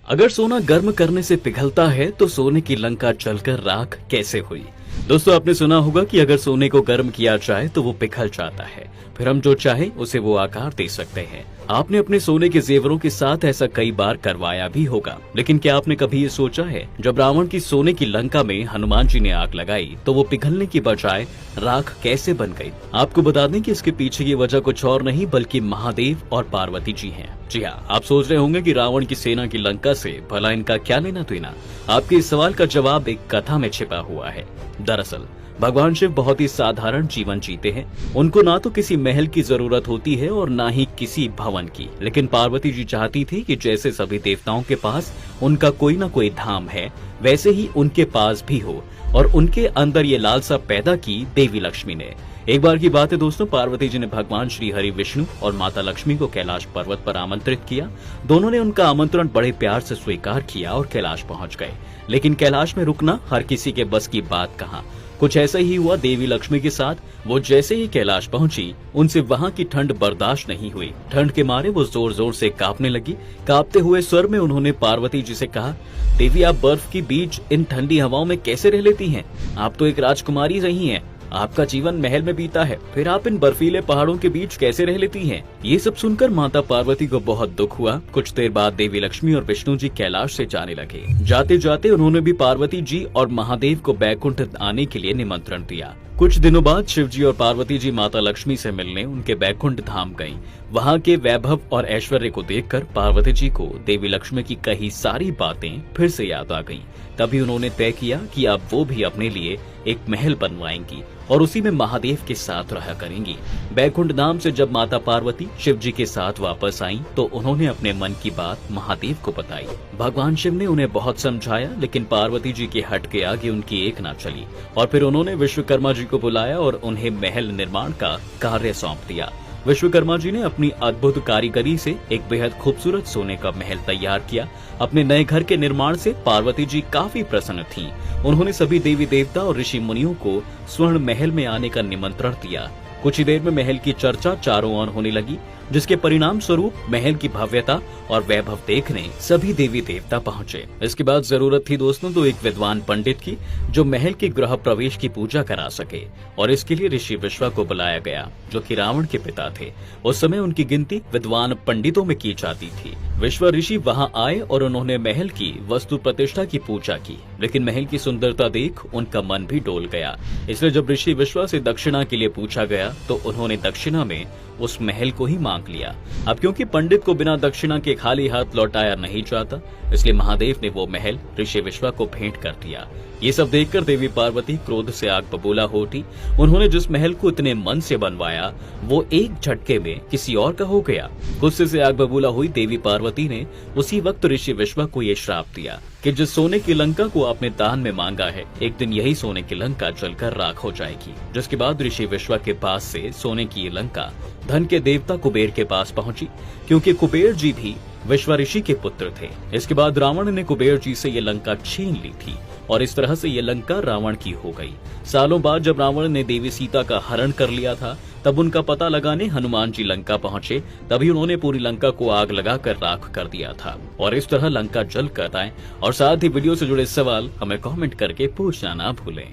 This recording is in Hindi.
अगर सोना गर्म करने से पिघलता है तो सोने की लंका जलकर राख कैसे हुई। दोस्तों, आपने सुना होगा कि अगर सोने को गर्म किया जाए तो वो पिघल जाता है, फिर हम जो चाहे उसे वो आकार दे सकते हैं। आपने अपने सोने के जेवरों के साथ ऐसा कई बार करवाया भी होगा, लेकिन क्या आपने कभी ये सोचा है जब रावण की सोने की लंका में हनुमान जी ने आग लगाई तो वो पिघलने की बजाय राख कैसे बन गई। आपको बता दें कि इसके पीछे की वजह कुछ और नहीं बल्कि महादेव और पार्वती जी हैं। जी हाँ, आप सोच रहे होंगे कि रावण की सेना की लंका से भला इनका क्या लेना देना। आपके इस सवाल का जवाब एक कथा में छिपा हुआ है। दरअसल भगवान शिव बहुत ही साधारण जीवन जीते हैं। उनको ना तो किसी महल की जरूरत होती है और ना ही किसी भवन की, लेकिन पार्वती जी चाहती थी कि जैसे सभी देवताओं के पास उनका कोई ना कोई धाम है, वैसे ही उनके पास भी हो, और उनके अंदर ये लालसा पैदा की देवी लक्ष्मी ने। एक बार की बात है दोस्तों, पार्वती जी ने भगवान श्री हरि विष्णु और माता लक्ष्मी को कैलाश पर्वत पर आमंत्रित किया। दोनों ने उनका आमंत्रण बड़े प्यार से स्वीकार किया और कैलाश पहुंच गए। लेकिन कैलाश में रुकना हर किसी के बस की बात कहाँ। कुछ ऐसा ही हुआ देवी लक्ष्मी के साथ। वो जैसे ही कैलाश पहुंची, उनसे वहां की ठंड बर्दाश्त नहीं हुई। ठंड के मारे वो जोर जोर से कांपने लगी। कांपते हुए स्वर में उन्होंने पार्वती जी से कहा, देवी, आप बर्फ के बीच इन ठंडी हवाओं में कैसे रह लेती हैं? आप तो एक राजकुमारी रही हैं। आपका जीवन महल में बीता है, फिर आप इन बर्फीले पहाड़ों के बीच कैसे रह लेती हैं? ये सब सुनकर माता पार्वती को बहुत दुख हुआ। कुछ देर बाद देवी लक्ष्मी और विष्णु जी कैलाश से जाने लगे। जाते जाते उन्होंने भी पार्वती जी और महादेव को बैकुंठ आने के लिए निमंत्रण दिया। कुछ दिनों बाद शिव जी और पार्वती जी माता लक्ष्मी से मिलने उनके बैकुंठ धाम गयी। वहाँ के वैभव और ऐश्वर्य को देखकर पार्वती जी को देवी लक्ष्मी की कही सारी बातें फिर से याद आ गईं। तभी उन्होंने तय किया कि अब वो भी अपने लिए एक महल बनवाएंगी और उसी में महादेव के साथ रहा करेंगी। बैकुंठ धाम से जब माता पार्वती शिव जी के साथ वापस आईं, तो उन्होंने अपने मन की बात महादेव को बताई। भगवान शिव ने उन्हें बहुत समझाया, लेकिन पार्वती जी के हट के आगे उनकी एक ना चली और फिर उन्होंने विश्वकर्मा जी को बुलाया और उन्हें महल निर्माण का कार्य सौंप दिया। विश्वकर्मा जी ने अपनी अद्भुत कारीगरी से एक बेहद खूबसूरत सोने का महल तैयार किया। अपने नए घर के निर्माण से पार्वती जी काफी प्रसन्न थीं। उन्होंने सभी देवी देवता और ऋषि मुनियों को स्वर्ण महल में आने का निमंत्रण दिया। कुछ ही देर में महल की चर्चा चारों ओर होने लगी, जिसके परिणाम स्वरूप महल की भव्यता और वैभव देखने सभी देवी देवता पहुंचे। इसके बाद जरूरत थी दोस्तों तो एक विद्वान पंडित की, जो महल के गृह प्रवेश की पूजा करा सके, और इसके लिए ऋषि विश्वा को बुलाया गया, जो कि रावण के पिता थे। उस समय उनकी गिनती विद्वान पंडितों में की जाती थी। विश्वा ऋषि वहां आए और उन्होंने महल की वस्तु प्रतिष्ठा की पूजा की, लेकिन महल की सुंदरता देख उनका मन भी डोल गया। इसलिए जब ऋषि विश्वा से दक्षिणा के लिए पूछा गया तो उन्होंने दक्षिणा में उस महल को ही मांग लिया। अब क्योंकि पंडित को बिना दक्षिणा के खाली हाथ लौटाया नहीं जाता, इसलिए महादेव ने वो महल ऋषि विश्वा को भेंट कर दिया। ये सब देखकर देवी पार्वती क्रोध से आग बबूला हो उठी। उन्होंने जिस महल को इतने मन से बनवाया वो एक झटके में किसी और का हो गया। गुस्से से आग बबूला हुई देवी पार्वती ने उसी वक्त ऋषि विश्वा को ये श्राप दिया कि जिस सोने की लंका को आपने दान में मांगा है, एक दिन यही सोने की लंका जलकर राख हो जाएगी। जिसके बाद ऋषि विश्वा के पास से सोने की ये लंका धन के देवता कुबेर के पास पहुंची, क्योंकि कुबेर जी भी विश्वा ऋषि के पुत्र थे। इसके बाद रावण ने कुबेर जी से ये लंका छीन ली थी और इस तरह से ये लंका रावण की हो गई। सालों बाद जब रावण ने देवी सीता का हरण कर लिया था, तब उनका पता लगाने हनुमान जी लंका पहुंचे। तभी उन्होंने पूरी लंका को आग लगाकर राख कर दिया था और इस तरह लंका जल कर आए। और साथ ही वीडियो से जुड़े सवाल हमें कमेंट करके पूछना ना भूलें।